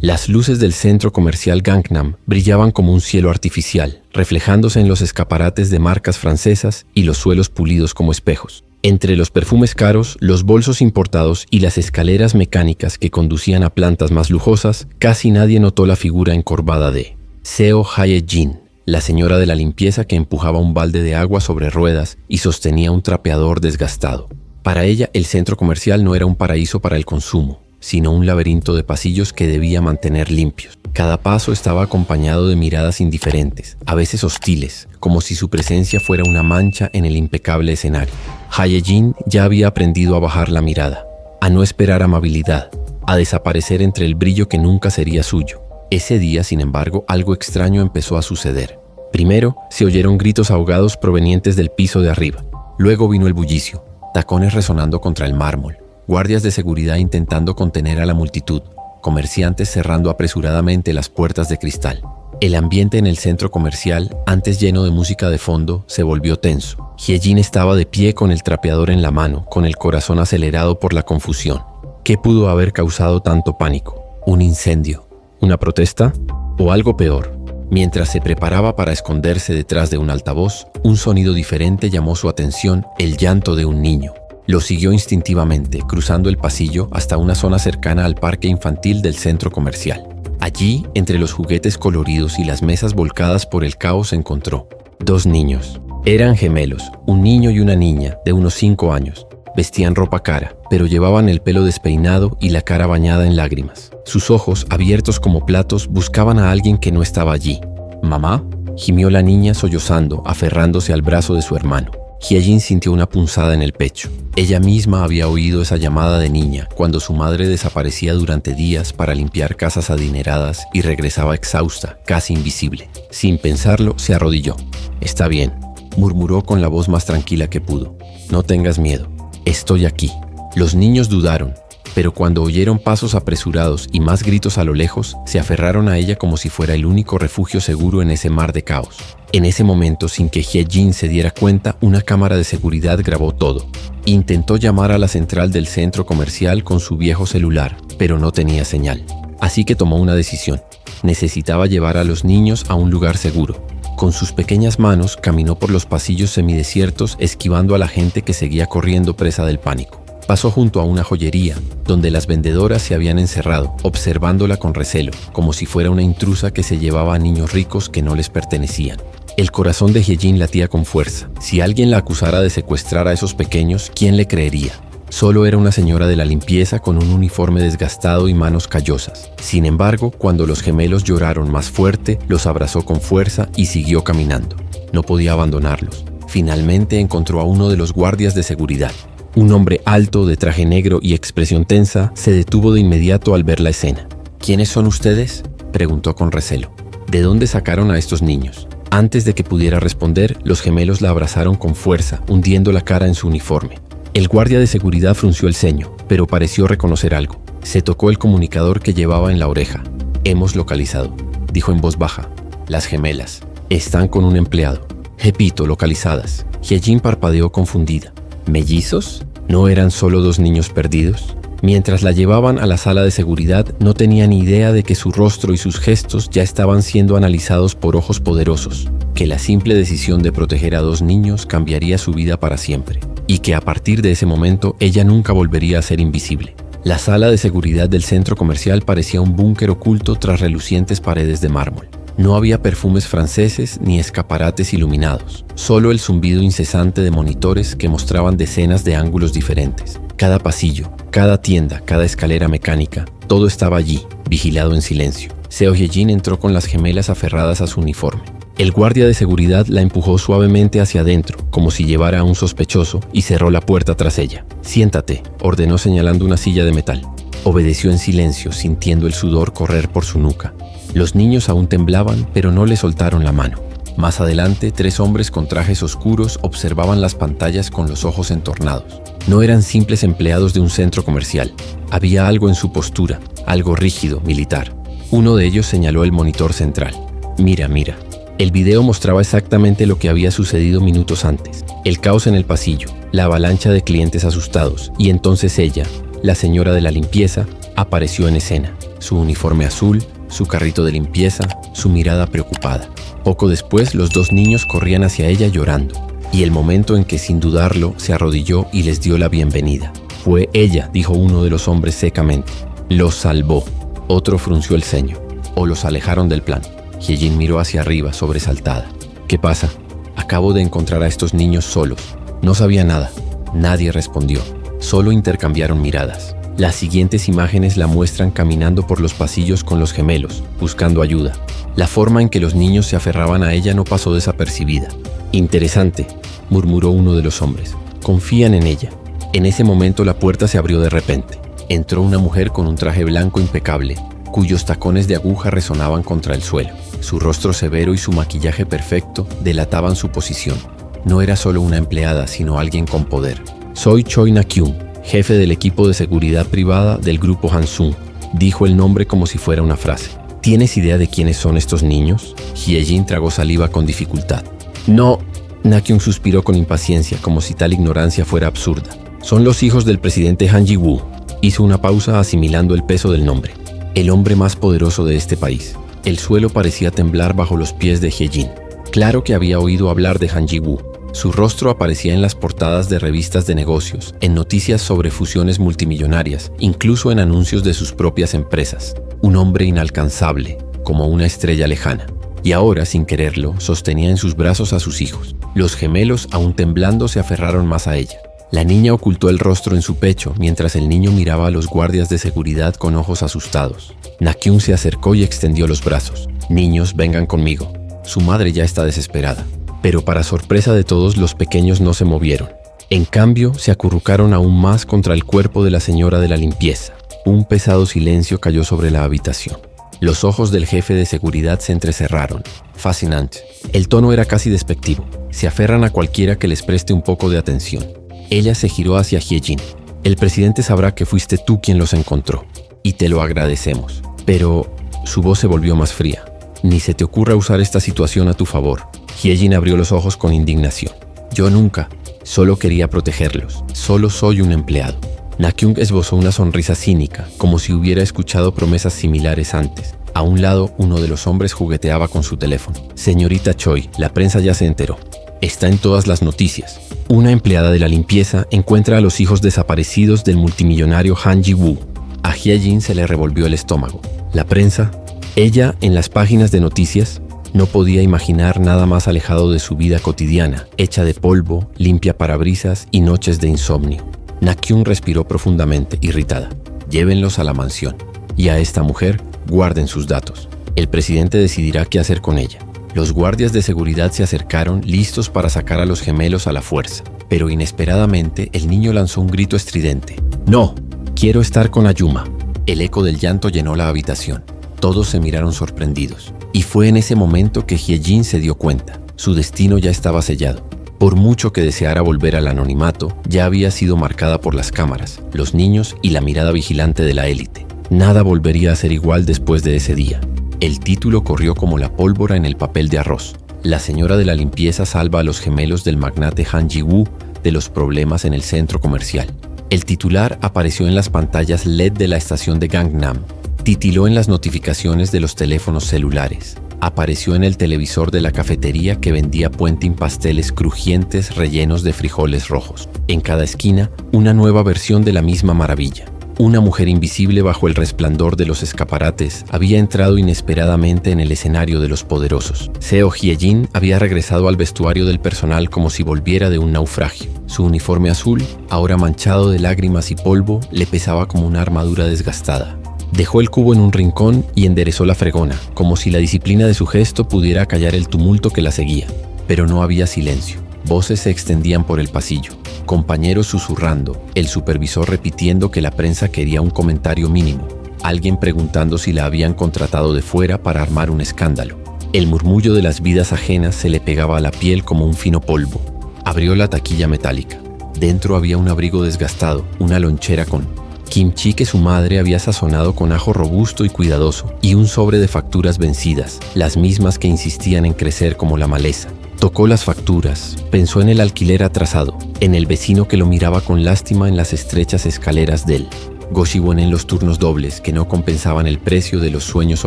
Las luces del centro comercial Gangnam brillaban como un cielo artificial, reflejándose en los escaparates de marcas francesas y los suelos pulidos como espejos. Entre los perfumes caros, los bolsos importados y las escaleras mecánicas que conducían a plantas más lujosas, casi nadie notó la figura encorvada de Seo Hye-jin, la señora de la limpieza que empujaba un balde de agua sobre ruedas y sostenía un trapeador desgastado. Para ella, el centro comercial no era un paraíso para el consumo, sino un laberinto de pasillos que debía mantener limpios. Cada paso estaba acompañado de miradas indiferentes, a veces hostiles, como si su presencia fuera una mancha en el impecable escenario. Hye-jin ya había aprendido a bajar la mirada, a no esperar amabilidad, a desaparecer entre el brillo que nunca sería suyo. Ese día, sin embargo, algo extraño empezó a suceder. Primero, se oyeron gritos ahogados provenientes del piso de arriba. Luego vino el bullicio, tacones resonando contra el mármol, guardias de seguridad intentando contener a la multitud, comerciantes cerrando apresuradamente las puertas de cristal. El ambiente en el centro comercial, antes lleno de música de fondo, se volvió tenso. Hye-jin estaba de pie con el trapeador en la mano, con el corazón acelerado por la confusión. ¿Qué pudo haber causado tanto pánico? ¿Un incendio? ¿Una protesta? ¿O algo peor? Mientras se preparaba para esconderse detrás de un altavoz, un sonido diferente llamó su atención: el llanto de un niño. Lo siguió instintivamente, cruzando el pasillo hasta una zona cercana al parque infantil del centro comercial. Allí, entre los juguetes coloridos y las mesas volcadas por el caos, encontró 2 niños. Eran gemelos, un niño y una niña de unos 5 años. Vestían ropa cara, pero llevaban el pelo despeinado y la cara bañada en lágrimas. Sus ojos, abiertos como platos, buscaban a alguien que no estaba allí. «¿Mamá?», gimió la niña sollozando, aferrándose al brazo de su hermano. Hye-jin sintió una punzada en el pecho. Ella misma había oído esa llamada de niña cuando su madre desaparecía durante días para limpiar casas adineradas y regresaba exhausta, casi invisible. Sin pensarlo, se arrodilló. «Está bien», murmuró con la voz más tranquila que pudo. «No tengas miedo. Estoy aquí». Los niños dudaron, pero cuando oyeron pasos apresurados y más gritos a lo lejos, se aferraron a ella como si fuera el único refugio seguro en ese mar de caos. En ese momento, sin que Hye-jin se diera cuenta, una cámara de seguridad grabó todo. Intentó llamar a la central del centro comercial con su viejo celular, pero no tenía señal. Así que tomó una decisión. Necesitaba llevar a los niños a un lugar seguro. Con sus pequeñas manos caminó por los pasillos semidesiertos, esquivando a la gente que seguía corriendo presa del pánico. Pasó junto a una joyería, donde las vendedoras se habían encerrado, observándola con recelo, como si fuera una intrusa que se llevaba a niños ricos que no les pertenecían. El corazón de Hye-jin latía con fuerza. Si alguien la acusara de secuestrar a esos pequeños, ¿quién le creería? Solo era una señora de la limpieza con un uniforme desgastado y manos callosas. Sin embargo, cuando los gemelos lloraron más fuerte, los abrazó con fuerza y siguió caminando. No podía abandonarlos. Finalmente encontró a uno de los guardias de seguridad. Un hombre alto, de traje negro y expresión tensa, se detuvo de inmediato al ver la escena. «¿Quiénes son ustedes?», preguntó con recelo. «¿De dónde sacaron a estos niños?». Antes de que pudiera responder, los gemelos la abrazaron con fuerza, hundiendo la cara en su uniforme. El guardia de seguridad frunció el ceño, pero pareció reconocer algo. Se tocó el comunicador que llevaba en la oreja. «Hemos localizado», dijo en voz baja. «Las gemelas. Están con un empleado». «Repito, localizadas». Hye-jin parpadeó confundida. ¿Mellizos? ¿No eran solo 2 niños perdidos? Mientras la llevaban a la sala de seguridad, no tenía ni idea de que su rostro y sus gestos ya estaban siendo analizados por ojos poderosos, que la simple decisión de proteger a 2 niños cambiaría su vida para siempre, y que a partir de ese momento ella nunca volvería a ser invisible. La sala de seguridad del centro comercial parecía un búnker oculto tras relucientes paredes de mármol. No había perfumes franceses ni escaparates iluminados, solo el zumbido incesante de monitores que mostraban decenas de ángulos diferentes. Cada pasillo, cada tienda, cada escalera mecánica, todo estaba allí, vigilado en silencio. Seo Hye-jin entró con las gemelas aferradas a su uniforme. El guardia de seguridad la empujó suavemente hacia adentro, como si llevara a un sospechoso, y cerró la puerta tras ella. «Siéntate», ordenó señalando una silla de metal. Obedeció en silencio, sintiendo el sudor correr por su nuca. Los niños aún temblaban, pero no le soltaron la mano. Más adelante, 3 hombres con trajes oscuros observaban las pantallas con los ojos entornados. No eran simples empleados de un centro comercial. Había algo en su postura, algo rígido, militar. Uno de ellos señaló el monitor central. «Mira, mira». El video mostraba exactamente lo que había sucedido minutos antes. El caos en el pasillo, la avalancha de clientes asustados, y entonces ella, la señora de la limpieza, apareció en escena, su uniforme azul, su carrito de limpieza, su mirada preocupada. Poco después, los dos niños corrían hacia ella llorando, y el momento en que sin dudarlo se arrodilló y les dio la bienvenida. Fue ella, dijo uno de los hombres secamente. Los salvó. Otro frunció el ceño. O los alejaron del plan. Hyejin miró hacia arriba, sobresaltada. ¿Qué pasa? Acabo de encontrar a estos niños solos. No sabía nada. Nadie respondió. Solo intercambiaron miradas. Las siguientes imágenes la muestran caminando por los pasillos con los gemelos, buscando ayuda. La forma en que los niños se aferraban a ella no pasó desapercibida. Interesante, murmuró uno de los hombres. Confían en ella. En ese momento la puerta se abrió de repente. Entró una mujer con un traje blanco impecable, cuyos tacones de aguja resonaban contra el suelo. Su rostro severo y su maquillaje perfecto delataban su posición. No era solo una empleada, sino alguien con poder. Soy Choi Na-kyung, jefe del equipo de seguridad privada del grupo Hansung, dijo el nombre como si fuera una frase. ¿Tienes idea de quiénes son estos niños? Hyejin tragó saliva con dificultad. No, Na-kyung suspiró con impaciencia, como si tal ignorancia fuera absurda. Son los hijos del presidente Han Ji-woo. Hizo una pausa asimilando el peso del nombre. El hombre más poderoso de este país. El suelo parecía temblar bajo los pies de Hyejin. Claro que había oído hablar de Han Ji-woo. Su rostro aparecía en las portadas de revistas de negocios, en noticias sobre fusiones multimillonarias, incluso en anuncios de sus propias empresas. Un hombre inalcanzable, como una estrella lejana. Y ahora, sin quererlo, sostenía en sus brazos a sus hijos. Los gemelos, aún temblando, se aferraron más a ella. La niña ocultó el rostro en su pecho, mientras el niño miraba a los guardias de seguridad con ojos asustados. Na-kyung se acercó y extendió los brazos. Niños, vengan conmigo. Su madre ya está desesperada. Pero para sorpresa de todos, los pequeños no se movieron. En cambio, se acurrucaron aún más contra el cuerpo de la señora de la limpieza. Un pesado silencio cayó sobre la habitación. Los ojos del jefe de seguridad se entrecerraron. Fascinante. El tono era casi despectivo. Se aferran a cualquiera que les preste un poco de atención. Ella se giró hacia Hyejin. El presidente sabrá que fuiste tú quien los encontró. Y te lo agradecemos. Pero su voz se volvió más fría. Ni se te ocurra usar esta situación a tu favor. Hyejin abrió los ojos con indignación. Yo nunca. Solo quería protegerlos. Solo soy un empleado. Na-kyung esbozó una sonrisa cínica, como si hubiera escuchado promesas similares antes. A un lado, uno de los hombres jugueteaba con su teléfono. Señorita Choi, la prensa ya se enteró. Está en todas las noticias. Una empleada de la limpieza encuentra a los hijos desaparecidos del multimillonario Han Ji-woo. A Hyejin se le revolvió el estómago. La prensa, ella en las páginas de noticias, no podía imaginar nada más alejado de su vida cotidiana, hecha de polvo, limpia parabrisas y noches de insomnio. Na-kyung respiró profundamente, irritada. Llévenlos a la mansión. Y a esta mujer, guarden sus datos. El presidente decidirá qué hacer con ella. Los guardias de seguridad se acercaron, listos para sacar a los gemelos a la fuerza. Pero inesperadamente, el niño lanzó un grito estridente. ¡No! Quiero estar con Ayuma. El eco del llanto llenó la habitación. Todos se miraron sorprendidos. Y fue en ese momento que Hyejin se dio cuenta. Su destino ya estaba sellado. Por mucho que deseara volver al anonimato, ya había sido marcada por las cámaras, los niños y la mirada vigilante de la élite. Nada volvería a ser igual después de ese día. El título corrió como la pólvora en el papel de arroz. La señora de la limpieza salva a los gemelos del magnate Han Ji-woo de los problemas en el centro comercial. El titular apareció en las pantallas LED de la estación de Gangnam. Titiló en las notificaciones de los teléfonos celulares. Apareció en el televisor de la cafetería que vendía puenting pasteles crujientes rellenos de frijoles rojos. En cada esquina, una nueva versión de la misma maravilla. Una mujer invisible bajo el resplandor de los escaparates había entrado inesperadamente en el escenario de los poderosos. Seo Hyejin había regresado al vestuario del personal como si volviera de un naufragio. Su uniforme azul, ahora manchado de lágrimas y polvo, le pesaba como una armadura desgastada. Dejó el cubo en un rincón y enderezó la fregona, como si la disciplina de su gesto pudiera acallar el tumulto que la seguía. Pero no había silencio. Voces se extendían por el pasillo. Compañeros susurrando, el supervisor repitiendo que la prensa quería un comentario mínimo, alguien preguntando si la habían contratado de fuera para armar un escándalo. El murmullo de las vidas ajenas se le pegaba a la piel como un fino polvo. Abrió la taquilla metálica. Dentro había un abrigo desgastado, una lonchera con kimchi que su madre había sazonado con ajo robusto y cuidadoso, y un sobre de facturas vencidas, las mismas que insistían en crecer como la maleza. Tocó las facturas, pensó en el alquiler atrasado, en el vecino que lo miraba con lástima en las estrechas escaleras del Goshibon en los turnos dobles que no compensaban el precio de los sueños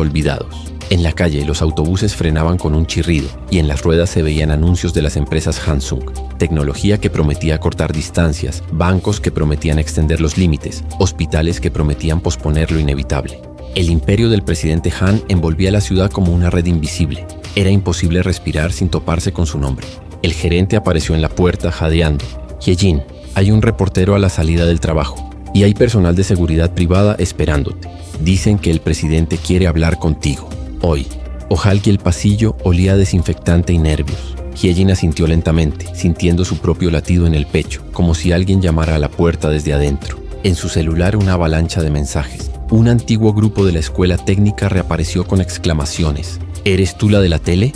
olvidados. En la calle los autobuses frenaban con un chirrido y en las ruedas se veían anuncios de las empresas Hansung, tecnología que prometía cortar distancias, bancos que prometían extender los límites, hospitales que prometían posponer lo inevitable. El imperio del presidente Han envolvía la ciudad como una red invisible. Era imposible respirar sin toparse con su nombre. El gerente apareció en la puerta jadeando. Hyejin, hay un reportero a la salida del trabajo y hay personal de seguridad privada esperándote. Dicen que el presidente quiere hablar contigo. Hoy. Ojalá el pasillo olía a desinfectante y nervios. Hyejin asintió lentamente, sintiendo su propio latido en el pecho, como si alguien llamara a la puerta desde adentro. En su celular una avalancha de mensajes. Un antiguo grupo de la escuela técnica reapareció con exclamaciones. ¿Eres tú la de la tele?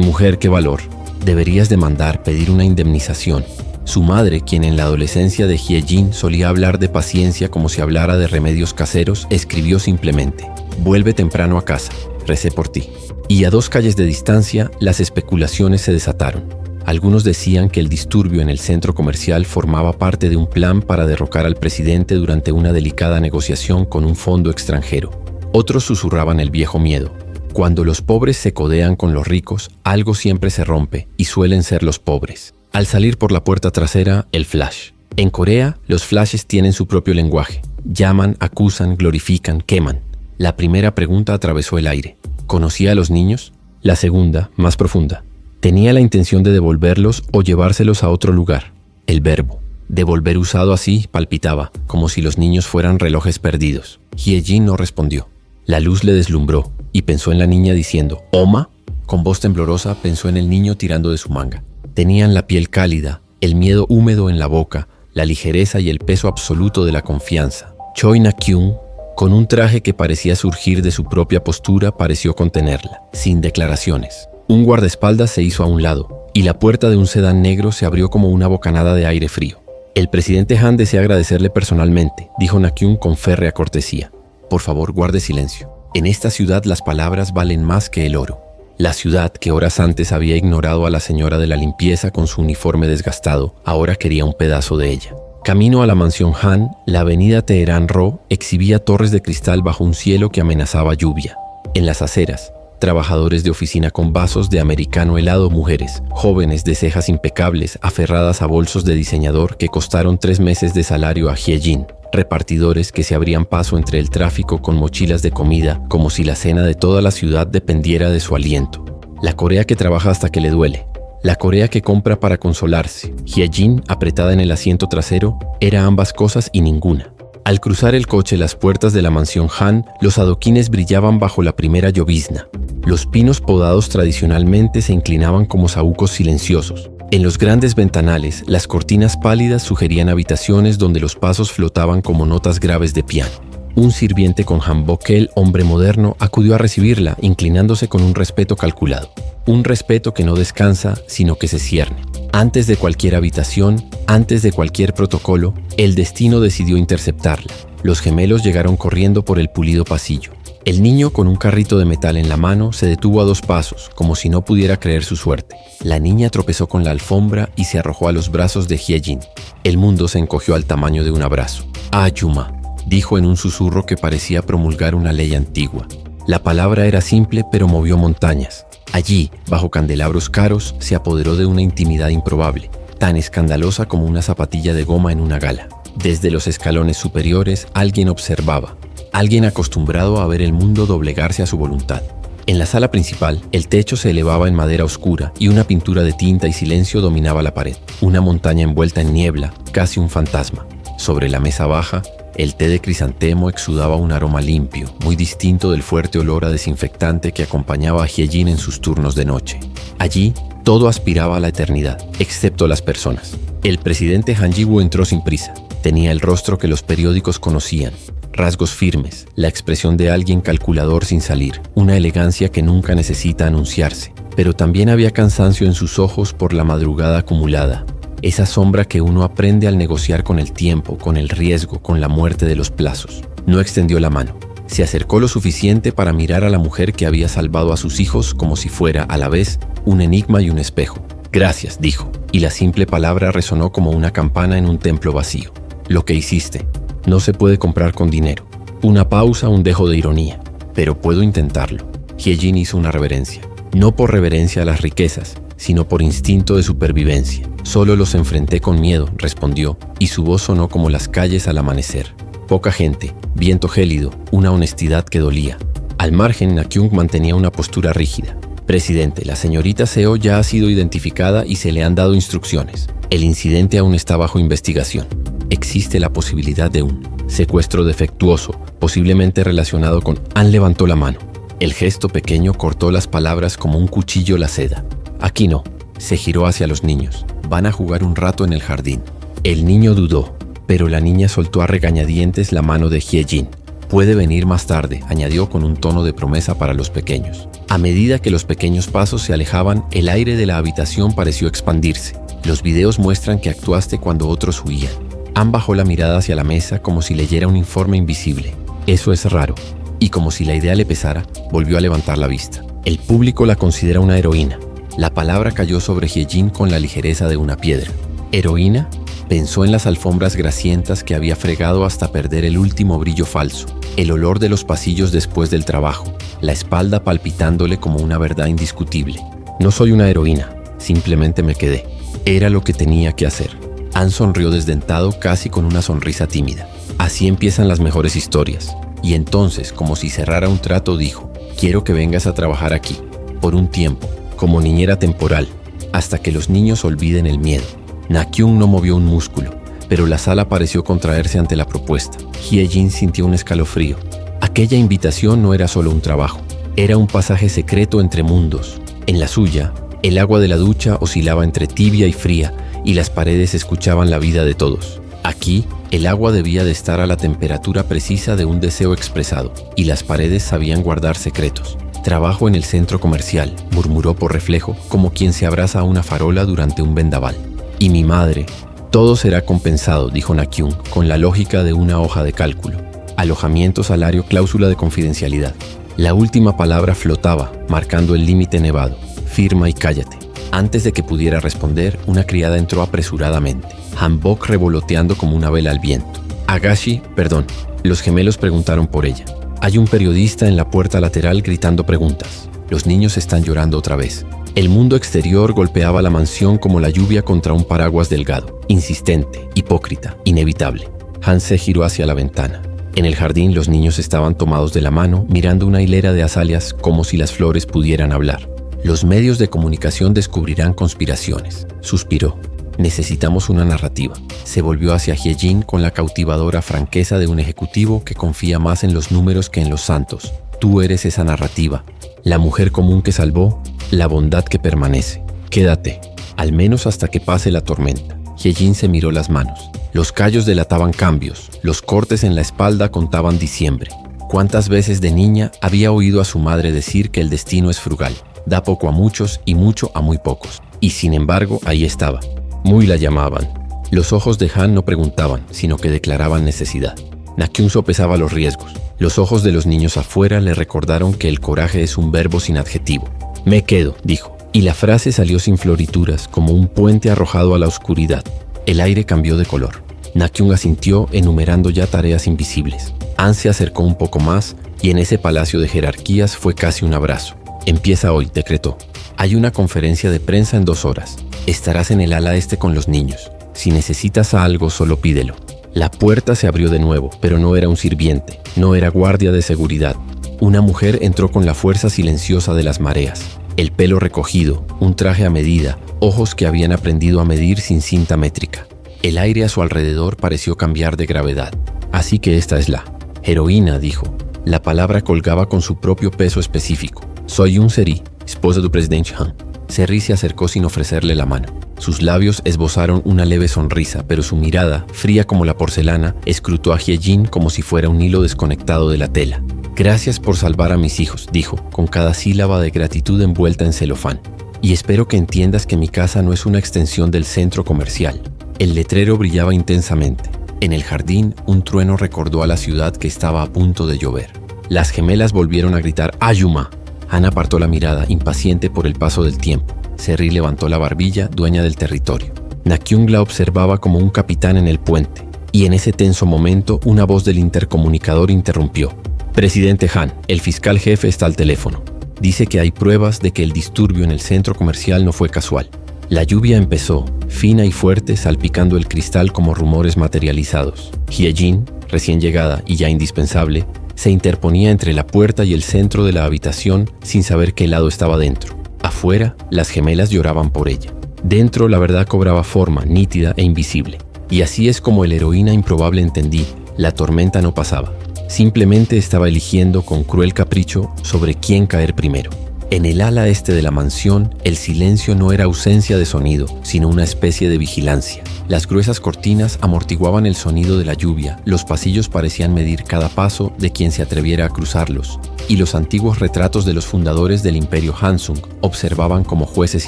Mujer, qué valor. Deberías demandar, pedir una indemnización. Su madre, quien en la adolescencia de Hyejin solía hablar de paciencia como si hablara de remedios caseros, escribió simplemente: vuelve temprano a casa, recé por ti. Y a 2 calles de distancia, las especulaciones se desataron. Algunos decían que el disturbio en el centro comercial formaba parte de un plan para derrocar al presidente durante una delicada negociación con un fondo extranjero. Otros susurraban el viejo miedo. Cuando los pobres se codean con los ricos, algo siempre se rompe y suelen ser los pobres. Al salir por la puerta trasera, el flash. En Corea, los flashes tienen su propio lenguaje. Llaman, acusan, glorifican, queman. La primera pregunta atravesó el aire. ¿Conocía a los niños? La segunda, más profunda. ¿Tenía la intención de devolverlos o llevárselos a otro lugar? El verbo. Devolver usado así palpitaba, como si los niños fueran relojes perdidos. Hyejin no respondió. La luz le deslumbró y pensó en la niña diciendo «¿Oma?». Con voz temblorosa pensó en el niño tirando de su manga. Tenían la piel cálida, el miedo húmedo en la boca, la ligereza y el peso absoluto de la confianza. Choi Na-kyung, con un traje que parecía surgir de su propia postura, pareció contenerla, sin declaraciones. Un guardaespaldas se hizo a un lado, y la puerta de un sedán negro se abrió como una bocanada de aire frío. El presidente Han desea agradecerle personalmente, dijo Na-kyung con férrea cortesía. Por favor, guarde silencio. En esta ciudad las palabras valen más que el oro. La ciudad, que horas antes había ignorado a la señora de la limpieza con su uniforme desgastado, ahora quería un pedazo de ella. Camino a la mansión Han, la avenida Teherán-Ro exhibía torres de cristal bajo un cielo que amenazaba lluvia. En las aceras, trabajadores de oficina con vasos de americano helado, mujeres, jóvenes de cejas impecables, aferradas a bolsos de diseñador que costaron 3 meses de salario a Hyejin. Repartidores que se abrían paso entre el tráfico con mochilas de comida, como si la cena de toda la ciudad dependiera de su aliento. La Corea que trabaja hasta que le duele. La Corea que compra para consolarse. Hyejin, apretada en el asiento trasero, era ambas cosas y ninguna. Al cruzar el coche las puertas de la mansión Han, los adoquines brillaban bajo la primera llovizna. Los pinos podados tradicionalmente se inclinaban como saúcos silenciosos. En los grandes ventanales, las cortinas pálidas sugerían habitaciones donde los pasos flotaban como notas graves de piano. Un sirviente con hanbok, el hombre moderno, acudió a recibirla, inclinándose con un respeto calculado. Un respeto que no descansa, sino que se cierne. Antes de cualquier habitación, antes de cualquier protocolo, el destino decidió interceptarla. Los gemelos llegaron corriendo por el pulido pasillo. El niño, con un carrito de metal en la mano, se detuvo a 2 pasos, como si no pudiera creer su suerte. La niña tropezó con la alfombra y se arrojó a los brazos de Hyejin. El mundo se encogió al tamaño de un abrazo. «Ah, Yuma», dijo en un susurro que parecía promulgar una ley antigua. La palabra era simple, pero movió montañas. Allí, bajo candelabros caros, se apoderó de una intimidad improbable, tan escandalosa como una zapatilla de goma en una gala. Desde los escalones superiores, alguien observaba. Alguien acostumbrado a ver el mundo doblegarse a su voluntad. En la sala principal, el techo se elevaba en madera oscura y una pintura de tinta y silencio dominaba la pared. Una montaña envuelta en niebla, casi un fantasma. Sobre la mesa baja, el té de crisantemo exudaba un aroma limpio, muy distinto del fuerte olor a desinfectante que acompañaba a Hyejin en sus turnos de noche. Allí, todo aspiraba a la eternidad, excepto las personas. El presidente Han Ji-woo entró sin prisa. Tenía el rostro que los periódicos conocían. Rasgos firmes, la expresión de alguien calculador sin salir, una elegancia que nunca necesita anunciarse. Pero también había cansancio en sus ojos por la madrugada acumulada. Esa sombra que uno aprende al negociar con el tiempo, con el riesgo, con la muerte de los plazos. No extendió la mano. Se acercó lo suficiente para mirar a la mujer que había salvado a sus hijos como si fuera, a la vez, un enigma y un espejo. «Gracias», dijo, y la simple palabra resonó como una campana en un templo vacío. «Lo que hiciste». No se puede comprar con dinero. Una pausa, un dejo de ironía. Pero puedo intentarlo. Hyejin hizo una reverencia. No por reverencia a las riquezas, sino por instinto de supervivencia. Solo los enfrenté con miedo, respondió, y su voz sonó como las calles al amanecer. Poca gente, viento gélido, una honestidad que dolía. Al margen, Nakyung mantenía una postura rígida. Presidente, la señorita Seo ya ha sido identificada y se le han dado instrucciones. El incidente aún está bajo investigación. Existe la posibilidad de un secuestro defectuoso, posiblemente relacionado con... Han levantó la mano. El gesto pequeño cortó las palabras como un cuchillo la seda. Aquí no. Se giró hacia los niños. Van a jugar un rato en el jardín. El niño dudó, pero la niña soltó a regañadientes la mano de Hyejin. Puede venir más tarde, añadió con un tono de promesa para los pequeños. A medida que los pequeños pasos se alejaban, el aire de la habitación pareció expandirse. Los videos muestran que actuaste cuando otros huían. Han bajó la mirada hacia la mesa como si leyera un informe invisible. Eso es raro. Y como si la idea le pesara, volvió a levantar la vista. El público la considera una heroína. La palabra cayó sobre Hyejin con la ligereza de una piedra. ¿Heroína? Pensó en las alfombras grasientas que había fregado hasta perder el último brillo falso, el olor de los pasillos después del trabajo, la espalda palpitándole como una verdad indiscutible. No soy una heroína, simplemente me quedé. Era lo que tenía que hacer. Han sonrió desdentado, casi con una sonrisa tímida. Así empiezan las mejores historias. Y entonces, como si cerrara un trato, dijo: quiero que vengas a trabajar aquí, por un tiempo, como niñera temporal, hasta que los niños olviden el miedo. Nakyung no movió un músculo, pero la sala pareció contraerse ante la propuesta. Hyejin sintió un escalofrío. Aquella invitación no era solo un trabajo, era un pasaje secreto entre mundos. En la suya, el agua de la ducha oscilaba entre tibia y fría, y las paredes escuchaban la vida de todos. Aquí, el agua debía de estar a la temperatura precisa de un deseo expresado, y las paredes sabían guardar secretos. Trabajo en el centro comercial, murmuró por reflejo, como quien se abraza a una farola durante un vendaval. Y mi madre. Todo será compensado, dijo Nakyung, con la lógica de una hoja de cálculo. Alojamiento, salario, cláusula de confidencialidad. La última palabra flotaba, marcando el límite nevado. Firma y cállate. Antes de que pudiera responder, una criada entró apresuradamente, hanbok revoloteando como una vela al viento. Agashi, perdón. Los gemelos preguntaron por ella. Hay un periodista en la puerta lateral gritando preguntas. Los niños están llorando otra vez. El mundo exterior golpeaba la mansión como la lluvia contra un paraguas delgado, insistente, hipócrita, inevitable. Han se giró hacia la ventana. En el jardín los niños estaban tomados de la mano, mirando una hilera de azaleas como si las flores pudieran hablar. Los medios de comunicación descubrirán conspiraciones. Suspiró. Necesitamos una narrativa. Se volvió hacia Hyejin con la cautivadora franqueza de un ejecutivo que confía más en los números que en los santos. Tú eres esa narrativa. La mujer común que salvó, la bondad que permanece. Quédate, al menos hasta que pase la tormenta. Hyejin se miró las manos. Los callos delataban cambios. Los cortes en la espalda contaban diciembre. ¿Cuántas veces de niña había oído a su madre decir que el destino es frugal? Da poco a muchos y mucho a muy pocos. Y sin embargo, ahí estaba. Muy la llamaban. Los ojos de Han no preguntaban, sino que declaraban necesidad. Nakyung sopesaba los riesgos. Los ojos de los niños afuera le recordaron que el coraje es un verbo sin adjetivo. Me quedo, dijo. Y la frase salió sin florituras, como un puente arrojado a la oscuridad. El aire cambió de color. Nakyung asintió, enumerando ya tareas invisibles. Han se acercó un poco más, y en ese palacio de jerarquías fue casi un abrazo. Empieza hoy, decretó. Hay una conferencia de prensa en 2 horas. Estarás en el ala este con los niños. Si necesitas algo, solo pídelo. La puerta se abrió de nuevo, pero no era un sirviente, no era guardia de seguridad. Una mujer entró con la fuerza silenciosa de las mareas. El pelo recogido, un traje a medida, ojos que habían aprendido a medir sin cinta métrica. El aire a su alrededor pareció cambiar de gravedad. Así que esta es la heroína, dijo. La palabra colgaba con su propio peso específico. Soy un Seri, esposa del presidente Han. Seri se acercó sin ofrecerle la mano. Sus labios esbozaron una leve sonrisa, pero su mirada, fría como la porcelana, escrutó a Hyejin como si fuera un hilo desconectado de la tela. Gracias por salvar a mis hijos, dijo, con cada sílaba de gratitud envuelta en celofán. Y espero que entiendas que mi casa no es una extensión del centro comercial. El letrero brillaba intensamente. En el jardín, un trueno recordó a la ciudad que estaba a punto de llover. Las gemelas volvieron a gritar «Ayuma». Han apartó la mirada, impaciente por el paso del tiempo. Seri levantó la barbilla, dueña del territorio. Nakyung la observaba como un capitán en el puente. Y en ese tenso momento, una voz del intercomunicador interrumpió. Presidente Han, el fiscal jefe está al teléfono. Dice que hay pruebas de que el disturbio en el centro comercial no fue casual. La lluvia empezó, fina y fuerte, salpicando el cristal como rumores materializados. Hye-jin, recién llegada y ya indispensable, se interponía entre la puerta y el centro de la habitación sin saber qué lado estaba dentro. Afuera, las gemelas lloraban por ella. Dentro, la verdad cobraba forma, nítida e invisible. Y así es como el heroína improbable entendí, la tormenta no pasaba. Simplemente estaba eligiendo con cruel capricho sobre quién caer primero. En el ala este de la mansión, el silencio no era ausencia de sonido, sino una especie de vigilancia. Las gruesas cortinas amortiguaban el sonido de la lluvia, los pasillos parecían medir cada paso de quien se atreviera a cruzarlos, y los antiguos retratos de los fundadores del imperio Hansung observaban como jueces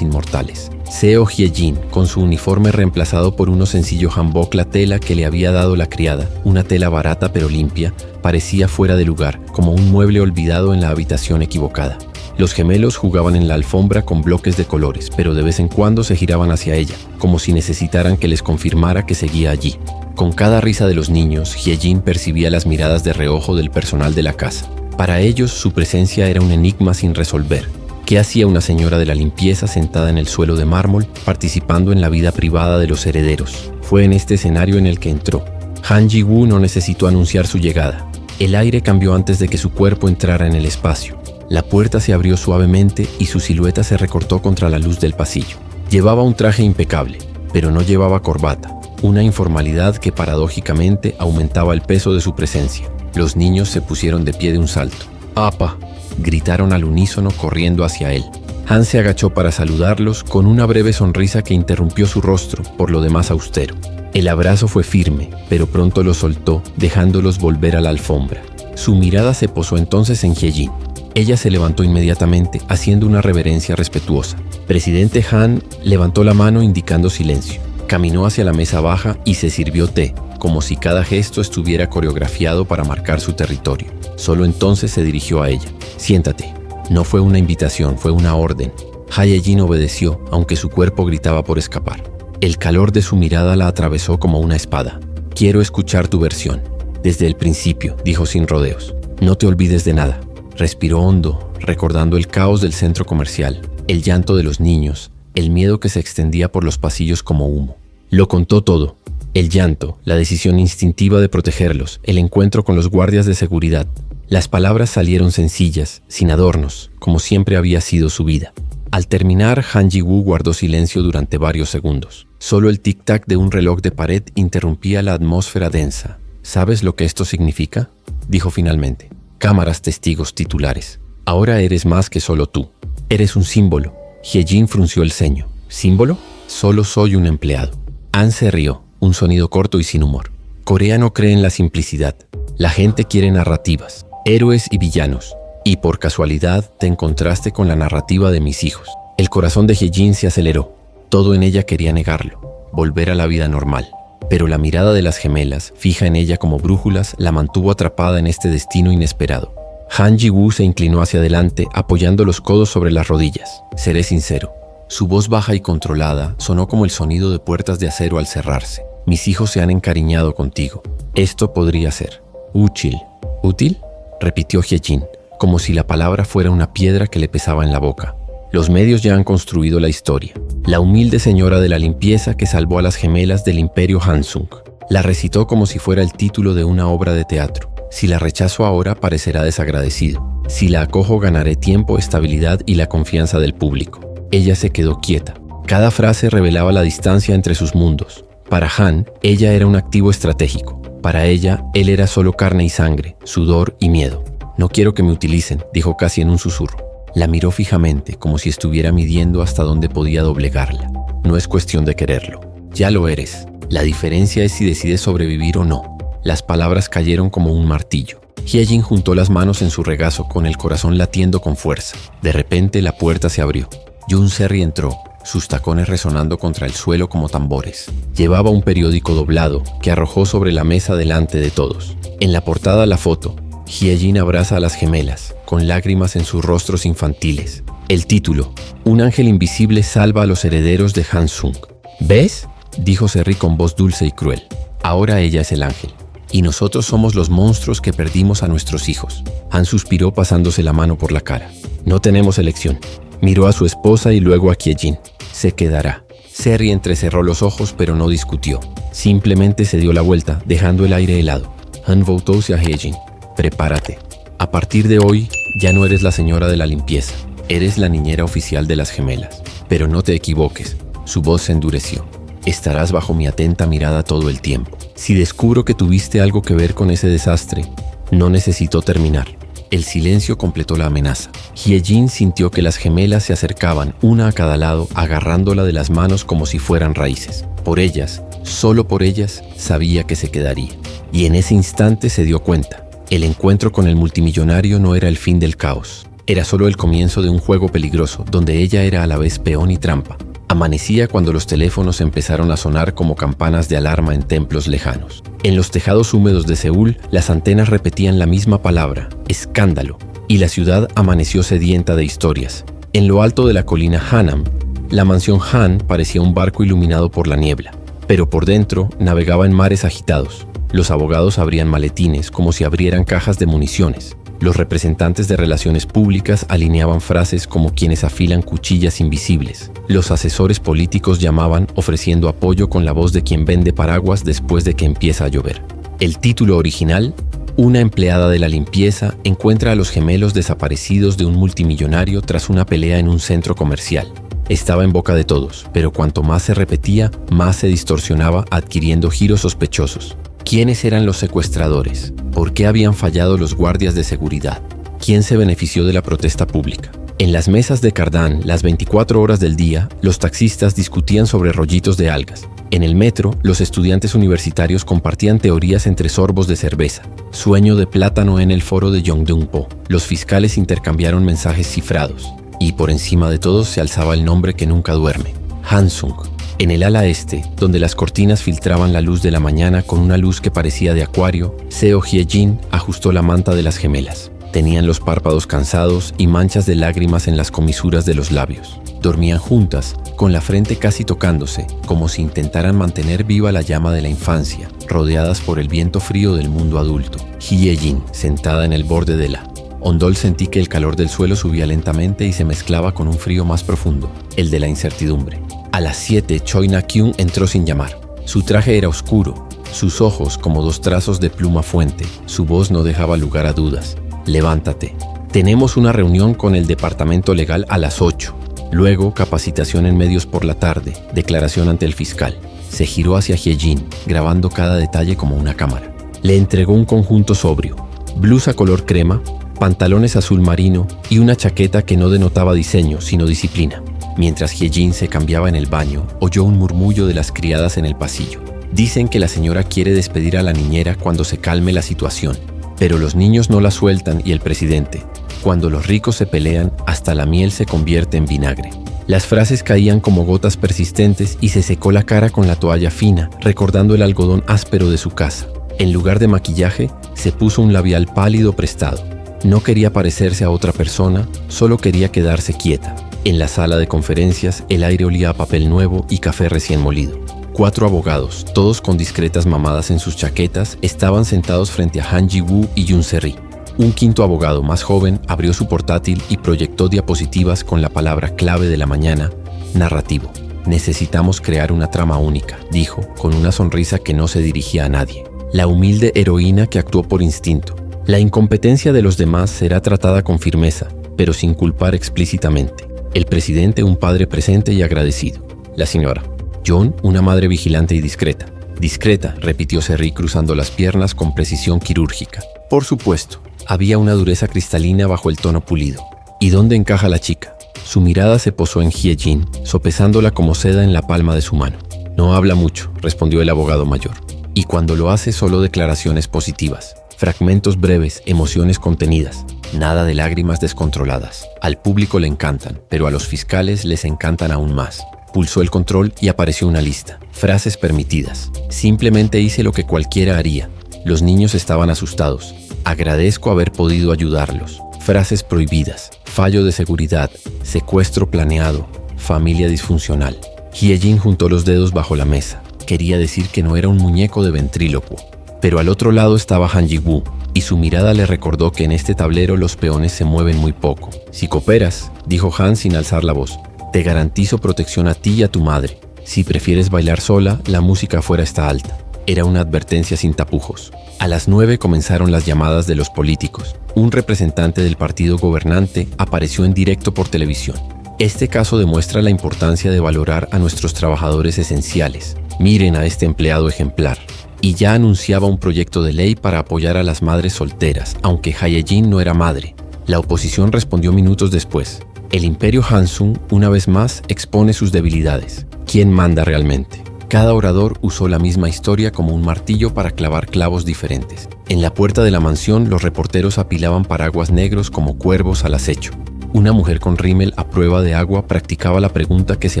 inmortales. Seo Hye-jin, con su uniforme reemplazado por uno sencillo hanbok, la tela que le había dado la criada, una tela barata pero limpia, parecía fuera de lugar, como un mueble olvidado en la habitación equivocada. Los gemelos jugaban en la alfombra con bloques de colores, pero de vez en cuando se giraban hacia ella, como si necesitaran que les confirmara que seguía allí. Con cada risa de los niños, Hye-jin percibía las miradas de reojo del personal de la casa. Para ellos, su presencia era un enigma sin resolver. ¿Qué hacía una señora de la limpieza sentada en el suelo de mármol, participando en la vida privada de los herederos? Fue en este escenario en el que entró. Han Ji-woo no necesitó anunciar su llegada. El aire cambió antes de que su cuerpo entrara en el espacio. La puerta se abrió suavemente y su silueta se recortó contra la luz del pasillo. Llevaba un traje impecable, pero no llevaba corbata, una informalidad que paradójicamente aumentaba el peso de su presencia. Los niños se pusieron de pie de un salto. ¡Apa!, gritaron al unísono corriendo hacia él. Han se agachó para saludarlos con una breve sonrisa que interrumpió su rostro, por lo demás austero. El abrazo fue firme, pero pronto lo soltó, dejándolos volver a la alfombra. Su mirada se posó entonces en Hye-jin. Ella se levantó inmediatamente, haciendo una reverencia respetuosa. Presidente Han levantó la mano indicando silencio. Caminó hacia la mesa baja y se sirvió té, como si cada gesto estuviera coreografiado para marcar su territorio. Solo entonces se dirigió a ella. «Siéntate». No fue una invitación, fue una orden. Hye-jin obedeció, aunque su cuerpo gritaba por escapar. El calor de su mirada la atravesó como una espada. «Quiero escuchar tu versión. Desde el principio», dijo sin rodeos. «No te olvides de nada». Respiró hondo, recordando el caos del centro comercial, el llanto de los niños, el miedo que se extendía por los pasillos como humo. Lo contó todo. El llanto, la decisión instintiva de protegerlos, el encuentro con los guardias de seguridad. Las palabras salieron sencillas, sin adornos, como siempre había sido su vida. Al terminar, Han Ji-woo guardó silencio durante varios segundos. Solo el tic-tac de un reloj de pared interrumpía la atmósfera densa. «¿Sabes lo que esto significa?», dijo finalmente. «Cámaras, testigos, titulares. Ahora eres más que solo tú. Eres un símbolo». Hye-jin frunció el ceño. «¿Símbolo? Solo soy un empleado». Han se rió, un sonido corto y sin humor. Corea no cree en la simplicidad. La gente quiere narrativas, héroes y villanos. Y por casualidad te encontraste con la narrativa de mis hijos. El corazón de Hye-jin se aceleró. Todo en ella quería negarlo, volver a la vida normal. Pero la mirada de las gemelas, fija en ella como brújulas, la mantuvo atrapada en este destino inesperado. Han Ji-woo se inclinó hacia adelante, apoyando los codos sobre las rodillas. «Seré sincero». Su voz baja y controlada sonó como el sonido de puertas de acero al cerrarse. «Mis hijos se han encariñado contigo. Esto podría ser útil». «¿Útil?», repitió Hye-jin, como si la palabra fuera una piedra que le pesaba en la boca. Los medios ya han construido la historia. La humilde señora de la limpieza que salvó a las gemelas del imperio Hansung. La recitó como si fuera el título de una obra de teatro. Si la rechazo ahora, parecerá desagradecido. Si la acojo, ganaré tiempo, estabilidad y la confianza del público. Ella se quedó quieta. Cada frase revelaba la distancia entre sus mundos. Para Han, ella era un activo estratégico. Para ella, él era solo carne y sangre, sudor y miedo. «No quiero que me utilicen», dijo casi en un susurro. La miró fijamente, como si estuviera midiendo hasta dónde podía doblegarla. «No es cuestión de quererlo. Ya lo eres. La diferencia es si decides sobrevivir o no». Las palabras cayeron como un martillo. Hye-jin juntó las manos en su regazo, con el corazón latiendo con fuerza. De repente la puerta se abrió. Yoon Se-ri entró, sus tacones resonando contra el suelo como tambores. Llevaba un periódico doblado que arrojó sobre la mesa delante de todos. En la portada la foto. Hye-jin abraza a las gemelas, con lágrimas en sus rostros infantiles. El título: «Un ángel invisible salva a los herederos de Hansung». «¿Ves?», dijo Se-ri con voz dulce y cruel. Ahora ella es el ángel. Y nosotros somos los monstruos que perdimos a nuestros hijos. Han suspiró pasándose la mano por la cara. No tenemos elección. Miró a su esposa y luego a Hye-jin. Se quedará. Serry entrecerró los ojos pero no discutió. Simplemente se dio la vuelta, dejando el aire helado. Han voltó hacia Hye-jin. Prepárate. A partir de hoy, ya no eres la señora de la limpieza. Eres la niñera oficial de las gemelas. Pero no te equivoques. Su voz se endureció. Estarás bajo mi atenta mirada todo el tiempo. Si descubro que tuviste algo que ver con ese desastre, no necesito terminar. El silencio completó la amenaza. Hye-jin sintió que las gemelas se acercaban, una a cada lado, agarrándola de las manos como si fueran raíces. Por ellas, solo por ellas, sabía que se quedaría. Y en ese instante se dio cuenta. El encuentro con el multimillonario no era el fin del caos. Era solo el comienzo de un juego peligroso, donde ella era a la vez peón y trampa. Amanecía cuando los teléfonos empezaron a sonar como campanas de alarma en templos lejanos. En los tejados húmedos de Seúl, las antenas repetían la misma palabra, escándalo, y la ciudad amaneció sedienta de historias. En lo alto de la colina Hanam, la mansión Han parecía un barco iluminado por la niebla, pero por dentro navegaba en mares agitados. Los abogados abrían maletines como si abrieran cajas de municiones. Los representantes de relaciones públicas alineaban frases como quienes afilan cuchillas invisibles. Los asesores políticos llamaban ofreciendo apoyo con la voz de quien vende paraguas después de que empieza a llover. El título original: una empleada de la limpieza encuentra a los gemelos desaparecidos de un multimillonario tras una pelea en un centro comercial. Estaba en boca de todos, pero cuanto más se repetía, más se distorsionaba, adquiriendo giros sospechosos. ¿Quiénes eran los secuestradores? ¿Por qué habían fallado los guardias de seguridad? ¿Quién se benefició de la protesta pública? En las mesas de Cardán, las 24 horas del día, los taxistas discutían sobre rollitos de algas. En el metro, los estudiantes universitarios compartían teorías entre sorbos de cerveza. Sueño de plátano en el foro de Yongdung-po. Los fiscales intercambiaron mensajes cifrados. Y por encima de todos se alzaba el nombre que nunca duerme: Hansung. En el ala este, donde las cortinas filtraban la luz de la mañana con una luz que parecía de acuario, Seo Hye-jin ajustó la manta de las gemelas. Tenían los párpados cansados y manchas de lágrimas en las comisuras de los labios. Dormían juntas, con la frente casi tocándose, como si intentaran mantener viva la llama de la infancia, rodeadas por el viento frío del mundo adulto. Hye-jin, sentada en el borde de la ondol, sentí que el calor del suelo subía lentamente y se mezclaba con un frío más profundo, el de la incertidumbre. A las 7, Choi Na-kyung entró sin llamar. Su traje era oscuro, sus ojos como dos trazos de pluma fuente, su voz no dejaba lugar a dudas. Levántate. Tenemos una reunión con el departamento legal a las 8. Luego, capacitación en medios por la tarde, declaración ante el fiscal. Se giró hacia Hye-jin, grabando cada detalle como una cámara. Le entregó un conjunto sobrio: blusa color crema, pantalones azul marino y una chaqueta que no denotaba diseño, sino disciplina. Mientras Hye-jin se cambiaba en el baño, oyó un murmullo de las criadas en el pasillo. Dicen que la señora quiere despedir a la niñera cuando se calme la situación, pero los niños no la sueltan y el presidente. Cuando los ricos se pelean, hasta la miel se convierte en vinagre. Las frases caían como gotas persistentes y se secó la cara con la toalla fina, recordando el algodón áspero de su casa. En lugar de maquillaje, se puso un labial pálido prestado. No quería parecerse a otra persona, solo quería quedarse quieta. En la sala de conferencias, el aire olía a papel nuevo y café recién molido. 4 abogados, todos con discretas mamadas en sus chaquetas, estaban sentados frente a Han Ji-woo y Yoon Se-ri. Un quinto abogado más joven abrió su portátil y proyectó diapositivas con la palabra clave de la mañana: narrativo. Necesitamos crear una trama única, dijo, con una sonrisa que no se dirigía a nadie. La humilde heroína que actuó por instinto. La incompetencia de los demás será tratada con firmeza, pero sin culpar explícitamente. El presidente, un padre presente y agradecido. La señora John, una madre vigilante y discreta. Discreta, repitió Se-ri cruzando las piernas con precisión quirúrgica. Por supuesto, había una dureza cristalina bajo el tono pulido. ¿Y dónde encaja la chica? Su mirada se posó en Hye-jin, sopesándola como seda en la palma de su mano. No habla mucho, respondió el abogado mayor. Y cuando lo hace, solo declaraciones positivas. Fragmentos breves, emociones contenidas. Nada de lágrimas descontroladas. Al público le encantan, pero a los fiscales les encantan aún más. Pulsó el control y apareció una lista. Frases permitidas. Simplemente hice lo que cualquiera haría. Los niños estaban asustados. Agradezco haber podido ayudarlos. Frases prohibidas. Fallo de seguridad. Secuestro planeado. Familia disfuncional. Hye-jin juntó los dedos bajo la mesa. Quería decir que no era un muñeco de ventrílocuo. Pero al otro lado estaba Han Ji-woo, y su mirada le recordó que en este tablero los peones se mueven muy poco. Si cooperas, dijo Han sin alzar la voz, te garantizo protección a ti y a tu madre. Si prefieres bailar sola, la música afuera está alta. Era una advertencia sin tapujos. A las 9 comenzaron las llamadas de los políticos. Un representante del partido gobernante apareció en directo por televisión. Este caso demuestra la importancia de valorar a nuestros trabajadores esenciales. Miren a este empleado ejemplar. Y ya anunciaba un proyecto de ley para apoyar a las madres solteras, aunque Hae-jin no era madre. La oposición respondió minutos después. El imperio Hansung, una vez más, expone sus debilidades. ¿Quién manda realmente? Cada orador usó la misma historia como un martillo para clavar clavos diferentes. En la puerta de la mansión, los reporteros apilaban paraguas negros como cuervos al acecho. Una mujer con rímel a prueba de agua practicaba la pregunta que se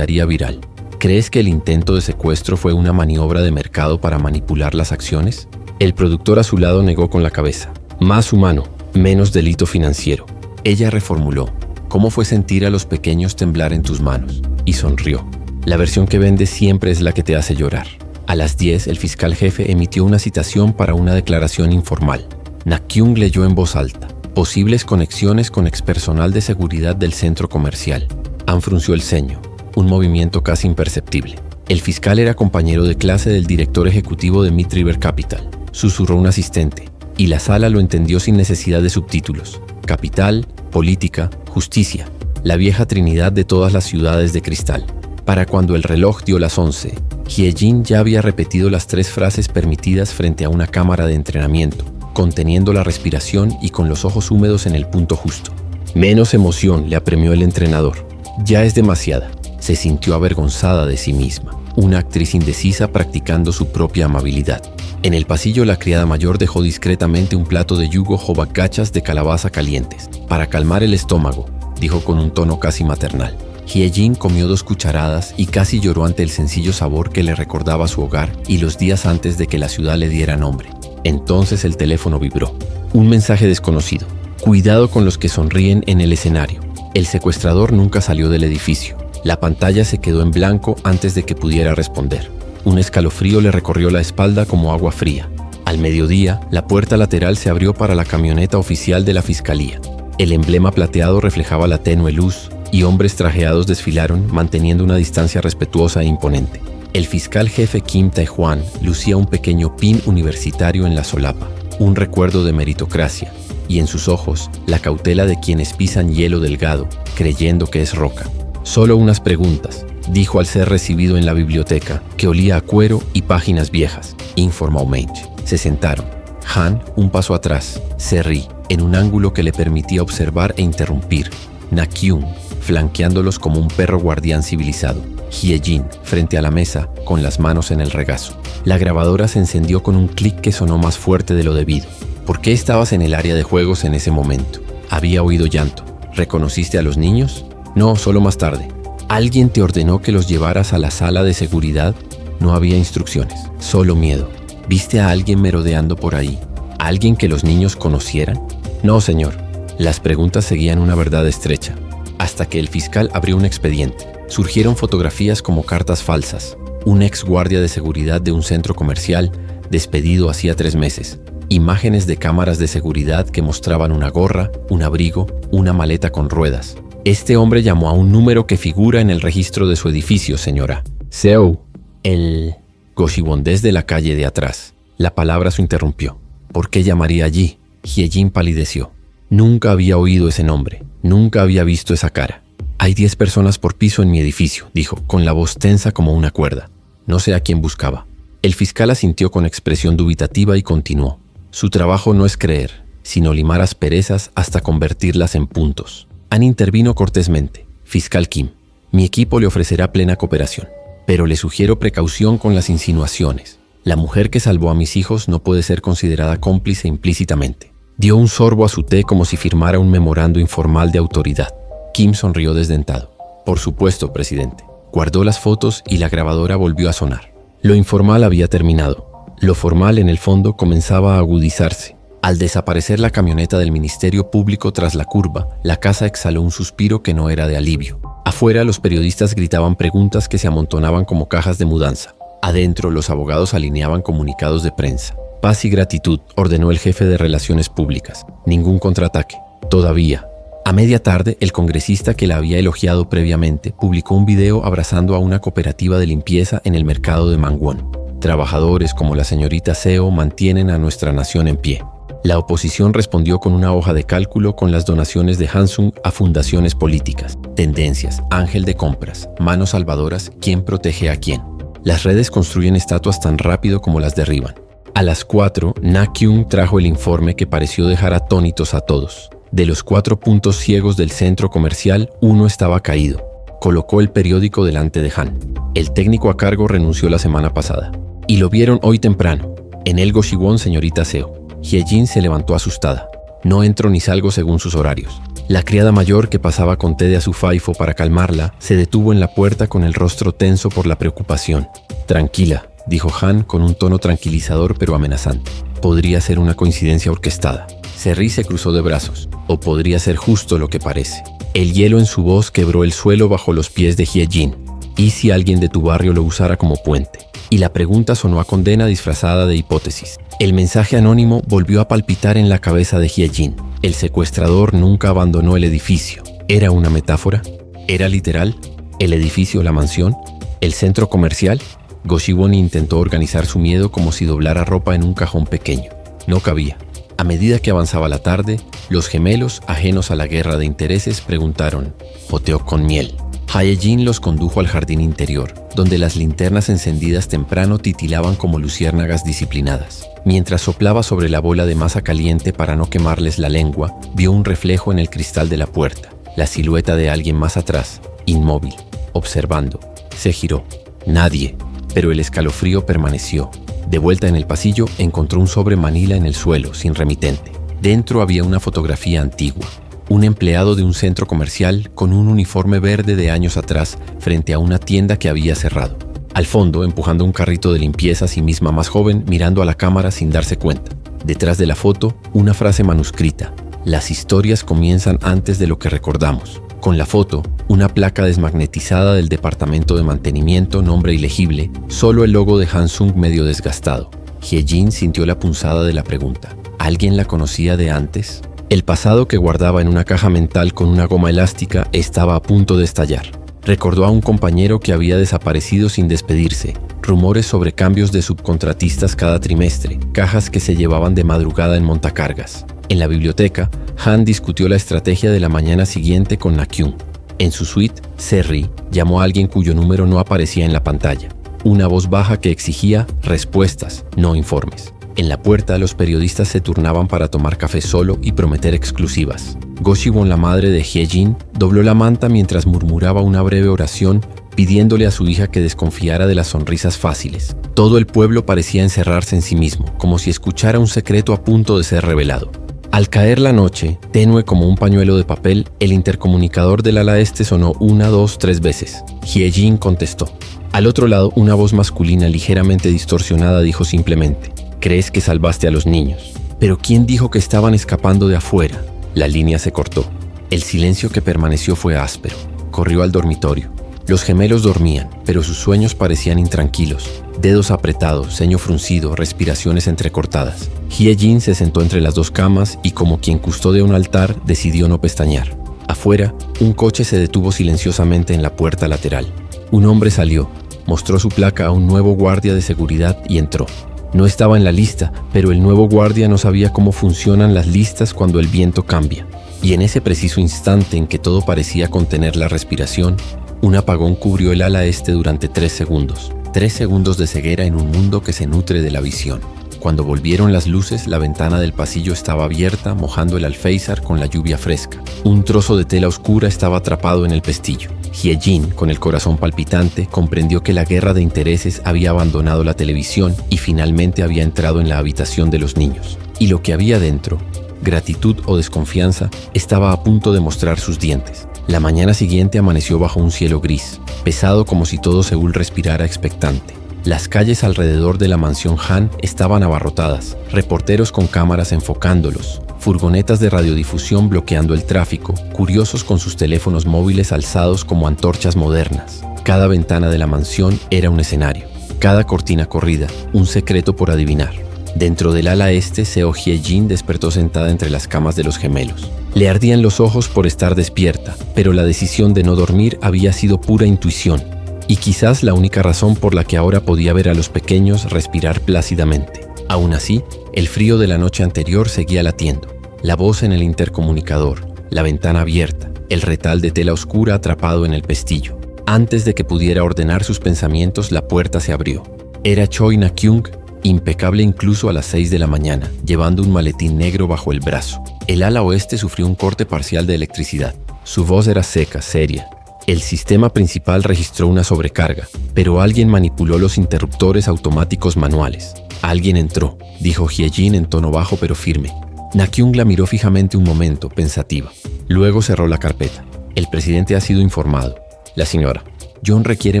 haría viral. ¿Crees que el intento de secuestro fue una maniobra de mercado para manipular las acciones? El productor a su lado negó con la cabeza. Más humano, menos delito financiero. Ella reformuló. ¿Cómo fue sentir a los pequeños temblar en tus manos? Y sonrió. La versión que vendes siempre es la que te hace llorar. A las 10, el fiscal jefe emitió una citación para una declaración informal. Na-kyung leyó en voz alta. Posibles conexiones con expersonal de seguridad del centro comercial. Han frunció el ceño. Un movimiento casi imperceptible. El fiscal era compañero de clase del director ejecutivo de Mid River Capital. Susurró un asistente, y la sala lo entendió sin necesidad de subtítulos. Capital, política, justicia. La vieja trinidad de todas las ciudades de cristal. Para cuando el reloj dio las 11, Hae-jin ya había repetido las 3 frases permitidas frente a una cámara de entrenamiento, conteniendo la respiración y con los ojos húmedos en el punto justo. Menos emoción, le apremió el entrenador. Ya es demasiada. Se sintió avergonzada de sí misma, una actriz indecisa practicando su propia amabilidad. En el pasillo, la criada mayor dejó discretamente un plato de yugo jobakgachas de calabaza calientes. Para calmar el estómago, dijo con un tono casi maternal. Hae-jin comió 2 cucharadas y casi lloró ante el sencillo sabor que le recordaba su hogar y los días antes de que la ciudad le diera nombre. Entonces el teléfono vibró. Un mensaje desconocido. Cuidado con los que sonríen en el escenario. El secuestrador nunca salió del edificio. La pantalla se quedó en blanco antes de que pudiera responder. Un escalofrío le recorrió la espalda como agua fría. Al mediodía, la puerta lateral se abrió para la camioneta oficial de la fiscalía. El emblema plateado reflejaba la tenue luz y hombres trajeados desfilaron manteniendo una distancia respetuosa e imponente. El fiscal jefe Kim Tae-hwan lucía un pequeño pin universitario en la solapa, un recuerdo de meritocracia, y en sus ojos la cautela de quienes pisan hielo delgado, creyendo que es roca. Solo unas preguntas, dijo al ser recibido en la biblioteca, que olía a cuero y páginas viejas, informó Mange. Se sentaron. Han, un paso atrás, se rí, en un ángulo que le permitía observar e interrumpir. Na-kyung, flanqueándolos como un perro guardián civilizado. Hae-jin, frente a la mesa, con las manos en el regazo. La grabadora se encendió con un clic que sonó más fuerte de lo debido. ¿Por qué estabas en el área de juegos en ese momento? Había oído llanto. ¿Reconociste a los niños? No, solo más tarde. ¿Alguien te ordenó que los llevaras a la sala de seguridad? No había instrucciones, solo miedo. ¿Viste a alguien merodeando por ahí? ¿A alguien que los niños conocieran? No, señor. Las preguntas seguían una verdad estrecha. Hasta que el fiscal abrió un expediente. Surgieron fotografías como cartas falsas. Un ex guardia de seguridad de un centro comercial, despedido hacía 3 meses. Imágenes de cámaras de seguridad que mostraban una gorra, un abrigo, una maleta con ruedas. Este hombre llamó a un número que figura en el registro de su edificio, señora. Seo. El goshibondés de la calle de atrás. La palabra se interrumpió. ¿Por qué llamaría allí? Hae-jin palideció. Nunca había oído ese nombre. Nunca había visto esa cara. Hay 10 personas por piso en mi edificio, dijo, con la voz tensa como una cuerda. No sé a quién buscaba. El fiscal asintió con expresión dubitativa y continuó. Su trabajo no es creer, sino limar asperezas hasta convertirlas en puntos. Han intervino cortésmente. Fiscal Kim, mi equipo le ofrecerá plena cooperación, pero le sugiero precaución con las insinuaciones. La mujer que salvó a mis hijos no puede ser considerada cómplice implícitamente. Dio un sorbo a su té como si firmara un memorando informal de autoridad. Kim sonrió desdentado. Por supuesto, presidente. Guardó las fotos y la grabadora volvió a sonar. Lo informal había terminado. Lo formal, en el fondo, comenzaba a agudizarse. Al desaparecer la camioneta del Ministerio Público tras la curva, la casa exhaló un suspiro que no era de alivio. Afuera, los periodistas gritaban preguntas que se amontonaban como cajas de mudanza. Adentro, los abogados alineaban comunicados de prensa. Paz y gratitud, ordenó el jefe de Relaciones Públicas. Ningún contraataque. Todavía. A media tarde, el congresista que la había elogiado previamente publicó un video abrazando a una cooperativa de limpieza en el mercado de Mangwon. Trabajadores como la señorita Seo mantienen a nuestra nación en pie. La oposición respondió con una hoja de cálculo con las donaciones de Hansung a fundaciones políticas, tendencias, ángel de compras, manos salvadoras, quién protege a quién. Las redes construyen estatuas tan rápido como las derriban. A las 4, Na Kyung trajo el informe que pareció dejar atónitos a todos. De los 4 puntos ciegos del centro comercial, uno estaba caído. Colocó el periódico delante de Han. El técnico a cargo renunció la semana pasada. Y lo vieron hoy temprano. En el Goshiwon, señorita Seo. Hyejin se levantó asustada. No entro ni salgo según sus horarios. La criada mayor, que pasaba con té de azufaifo para calmarla, se detuvo en la puerta con el rostro tenso por la preocupación. Tranquila, dijo Han con un tono tranquilizador pero amenazante. Podría ser una coincidencia orquestada. Serri se cruzó de brazos. O podría ser justo lo que parece. El hielo en su voz quebró el suelo bajo los pies de Hyejin. ¿Y si alguien de tu barrio lo usara como puente? Y la pregunta sonó a condena disfrazada de hipótesis. El mensaje anónimo volvió a palpitar en la cabeza de Hyejin. El secuestrador nunca abandonó el edificio. ¿Era una metáfora? ¿Era literal? ¿El edificio, la mansión? ¿El centro comercial? Goshiwon intentó organizar su miedo como si doblara ropa en un cajón pequeño. No cabía. A medida que avanzaba la tarde, los gemelos, ajenos a la guerra de intereses, preguntaron: «¿Joteo con miel?». Hyejin los condujo al jardín interior, donde las linternas encendidas temprano titilaban como luciérnagas disciplinadas. Mientras soplaba sobre la bola de masa caliente para no quemarles la lengua, vio un reflejo en el cristal de la puerta, la silueta de alguien más atrás, inmóvil, observando. Se giró. Nadie, pero el escalofrío permaneció. De vuelta en el pasillo, encontró un sobre manila en el suelo, sin remitente. Dentro había una fotografía antigua. Un empleado de un centro comercial con un uniforme verde de años atrás frente a una tienda que había cerrado. Al fondo, empujando un carrito de limpieza, sí misma más joven, mirando a la cámara sin darse cuenta. Detrás de la foto, una frase manuscrita: «Las historias comienzan antes de lo que recordamos». Con la foto, una placa desmagnetizada del departamento de mantenimiento, nombre ilegible, solo el logo de Hansung medio desgastado. Hyejin sintió la punzada de la pregunta. ¿Alguien la conocía de antes? El pasado que guardaba en una caja mental con una goma elástica estaba a punto de estallar. Recordó a un compañero que había desaparecido sin despedirse, rumores sobre cambios de subcontratistas cada trimestre, cajas que se llevaban de madrugada en montacargas. En la biblioteca, Han discutió la estrategia de la mañana siguiente con Na Kyung. En su suite, Serri llamó a alguien cuyo número no aparecía en la pantalla. Una voz baja que exigía respuestas, no informes. En la puerta, los periodistas se turnaban para tomar café solo y prometer exclusivas. Goshiwon, la madre de Hyejin, dobló la manta mientras murmuraba una breve oración pidiéndole a su hija que desconfiara de las sonrisas fáciles. Todo el pueblo parecía encerrarse en sí mismo, como si escuchara un secreto a punto de ser revelado. Al caer la noche, tenue como un pañuelo de papel, el intercomunicador del ala este sonó 1, 2, 3 veces. Hyejin contestó. Al otro lado, una voz masculina ligeramente distorsionada dijo simplemente: «¿Crees que salvaste a los niños? ¿Pero quién dijo que estaban escapando de afuera?». La línea se cortó. El silencio que permaneció fue áspero. Corrió al dormitorio. Los gemelos dormían, pero sus sueños parecían intranquilos. Dedos apretados, ceño fruncido, respiraciones entrecortadas. Hyejin se sentó entre las dos camas y, como quien custodia un altar, decidió no pestañear. Afuera, un coche se detuvo silenciosamente en la puerta lateral. Un hombre salió, mostró su placa a un nuevo guardia de seguridad y entró. No estaba en la lista, pero el nuevo guardia no sabía cómo funcionan las listas cuando el viento cambia. Y en ese preciso instante en que todo parecía contener la respiración, un apagón cubrió el ala este durante 3 segundos. 3 segundos de ceguera en un mundo que se nutre de la visión. Cuando volvieron las luces, la ventana del pasillo estaba abierta, mojando el alféizar con la lluvia fresca. Un trozo de tela oscura estaba atrapado en el pestillo. Hyejin, con el corazón palpitante, comprendió que la guerra de intereses había abandonado la televisión y finalmente había entrado en la habitación de los niños. Y lo que había dentro, gratitud o desconfianza, estaba a punto de mostrar sus dientes. La mañana siguiente amaneció bajo un cielo gris, pesado como si todo Seúl respirara expectante. Las calles alrededor de la mansión Han estaban abarrotadas, reporteros con cámaras enfocándolos, furgonetas de radiodifusión bloqueando el tráfico, curiosos con sus teléfonos móviles alzados como antorchas modernas. Cada ventana de la mansión era un escenario. Cada cortina corrida, un secreto por adivinar. Dentro del ala este, Seo Hye-jin despertó sentada entre las camas de los gemelos. Le ardían los ojos por estar despierta, pero la decisión de no dormir había sido pura intuición, y quizás la única razón por la que ahora podía ver a los pequeños respirar plácidamente. Aún así, el frío de la noche anterior seguía latiendo. La voz en el intercomunicador, la ventana abierta, el retal de tela oscura atrapado en el pestillo. Antes de que pudiera ordenar sus pensamientos, la puerta se abrió. Era Choi Na-kyung, impecable incluso a las 6 de la mañana, llevando un maletín negro bajo el brazo. El ala oeste sufrió un corte parcial de electricidad. Su voz era seca, seria. El sistema principal registró una sobrecarga, pero alguien manipuló los interruptores automáticos manuales. Alguien entró, dijo Hye-jin en tono bajo pero firme. Na-kyung la miró fijamente un momento, pensativa. Luego cerró la carpeta. El presidente ha sido informado. La señora. John requiere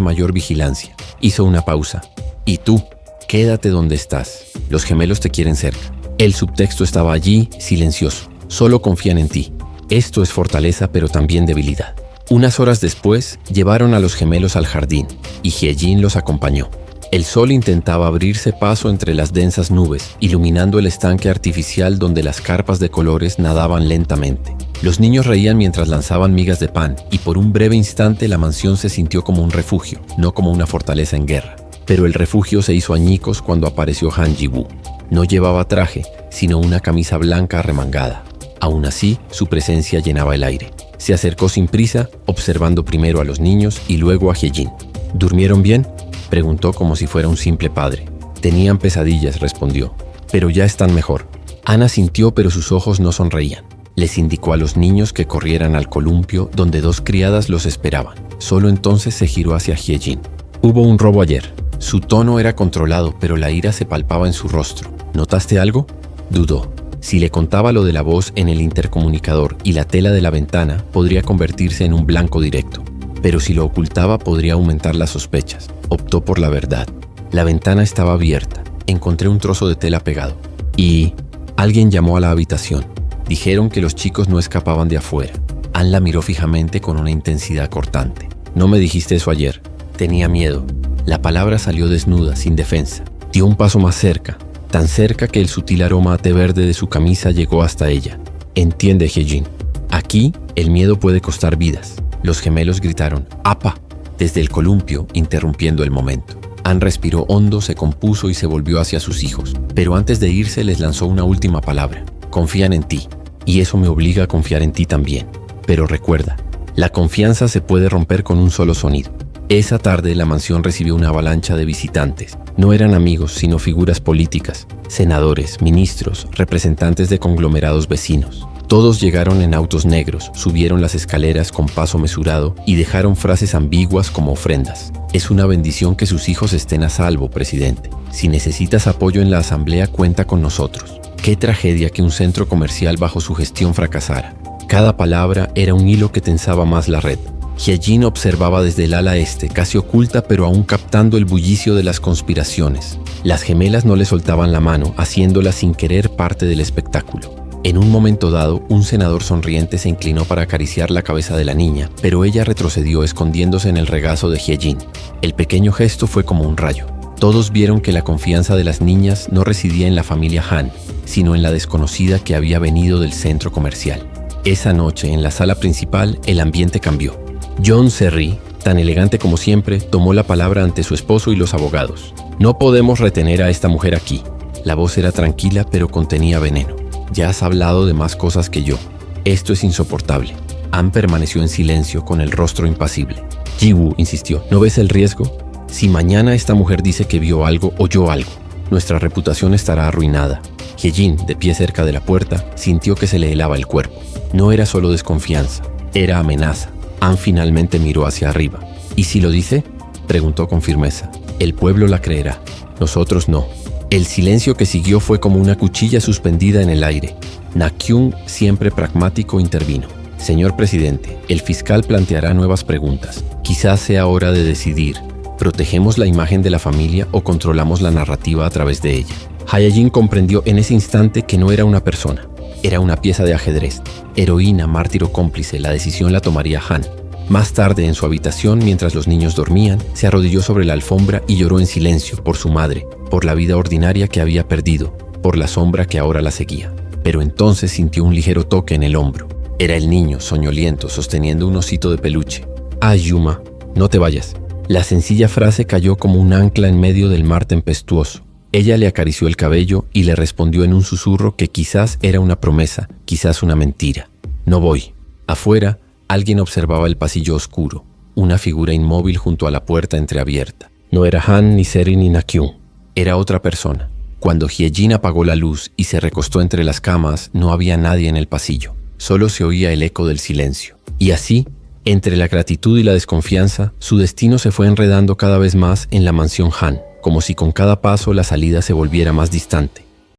mayor vigilancia. Hizo una pausa. ¿Y tú? Quédate donde estás. Los gemelos te quieren cerca. El subtexto estaba allí, silencioso. Solo confían en ti. Esto es fortaleza, pero también debilidad. Unas horas después, llevaron a los gemelos al jardín, y Hye-jin los acompañó. El sol intentaba abrirse paso entre las densas nubes, iluminando el estanque artificial donde las carpas de colores nadaban lentamente. Los niños reían mientras lanzaban migas de pan, y por un breve instante la mansión se sintió como un refugio, no como una fortaleza en guerra. Pero el refugio se hizo añicos cuando apareció Han Ji-woo. No llevaba traje, sino una camisa blanca arremangada. Aún así, su presencia llenaba el aire. Se acercó sin prisa, observando primero a los niños y luego a Hye-jin. ¿Durmieron bien?, preguntó como si fuera un simple padre. Tenían pesadillas, respondió, pero ya están mejor. Ana sintió, pero sus ojos no sonreían. Les indicó a los niños que corrieran al columpio donde 2 criadas los esperaban. Solo entonces se giró hacia Hye-jin. Hubo un robo ayer. Su tono era controlado, pero la ira se palpaba en su rostro. ¿Notaste algo?, dudó. Si le contaba lo de la voz en el intercomunicador y la tela de la ventana, podría convertirse en un blanco directo. Pero si lo ocultaba, podría aumentar las sospechas. Optó por la verdad. La ventana estaba abierta. Encontré un trozo de tela pegado. Y alguien llamó a la habitación. Dijeron que los chicos no escapaban de afuera. Ann la miró fijamente con una intensidad cortante. No me dijiste eso ayer. Tenía miedo. La palabra salió desnuda, sin defensa. Dio un paso más cerca, tan cerca que el sutil aroma a té verde de su camisa llegó hasta ella. Entiende, Hye-jin. Aquí, el miedo puede costar vidas. Los gemelos gritaron, ¡apa!, desde el columpio, interrumpiendo el momento. Ann respiró hondo, se compuso y se volvió hacia sus hijos. Pero antes de irse les lanzó una última palabra. Confían en ti. Y eso me obliga a confiar en ti también. Pero recuerda, la confianza se puede romper con un solo sonido. Esa tarde la mansión recibió una avalancha de visitantes. No eran amigos, sino figuras políticas, senadores, ministros, representantes de conglomerados vecinos. Todos llegaron en autos negros, subieron las escaleras con paso mesurado y dejaron frases ambiguas como ofrendas. Es una bendición que sus hijos estén a salvo, presidente. Si necesitas apoyo en la asamblea, cuenta con nosotros. Qué tragedia que un centro comercial bajo su gestión fracasara. Cada palabra era un hilo que tensaba más la red. Hye-jin observaba desde el ala este, casi oculta pero aún captando el bullicio de las conspiraciones. Las gemelas no le soltaban la mano, haciéndola sin querer parte del espectáculo. En un momento dado, un senador sonriente se inclinó para acariciar la cabeza de la niña, pero ella retrocedió escondiéndose en el regazo de Hye-jin. El pequeño gesto fue como un rayo. Todos vieron que la confianza de las niñas no residía en la familia Han, sino en la desconocida que había venido del centro comercial. Esa noche, en la sala principal, el ambiente cambió. John Serry, tan elegante como siempre, tomó la palabra ante su esposo y los abogados. No podemos retener a esta mujer aquí. La voz era tranquila, pero contenía veneno. Ya has hablado de más cosas que yo. Esto es insoportable. Ann permaneció en silencio, con el rostro impasible. Ji-woo insistió. ¿No ves el riesgo? Si mañana esta mujer dice que vio algo, oyó algo, nuestra reputación estará arruinada. Hye-jin, de pie cerca de la puerta, sintió que se le helaba el cuerpo. No era solo desconfianza, era amenaza. Ann finalmente miró hacia arriba. ¿Y si lo dice?, preguntó con firmeza. El pueblo la creerá, nosotros no. El silencio que siguió fue como una cuchilla suspendida en el aire. Na-kyung, siempre pragmático, intervino. Señor presidente, el fiscal planteará nuevas preguntas. Quizás sea hora de decidir. ¿Protegemos la imagen de la familia o controlamos la narrativa a través de ella? Hye-jin comprendió en ese instante que no era una persona. Era una pieza de ajedrez. Heroína, mártir o cómplice, la decisión la tomaría Han. Más tarde, en su habitación, mientras los niños dormían, se arrodilló sobre la alfombra y lloró en silencio por su madre, por la vida ordinaria que había perdido, por la sombra que ahora la seguía. Pero entonces sintió un ligero toque en el hombro. Era el niño, soñoliento, sosteniendo un osito de peluche. «Ah, Yuma, no te vayas». La sencilla frase cayó como un ancla en medio del mar tempestuoso. Ella le acarició el cabello y le respondió en un susurro que quizás era una promesa, quizás una mentira. «No voy». Afuera, alguien observaba el pasillo oscuro, una figura inmóvil junto a la puerta entreabierta. No era Han, ni Seri, ni Nakyun. Era otra persona. Cuando Hyejin apagó la luz y se recostó entre las camas, no había nadie en el pasillo. Solo se oía el eco del silencio. Y así, entre la gratitud y la desconfianza, su destino se fue enredando cada vez más en la mansión Han, como si con cada paso la salida se volviera más distante.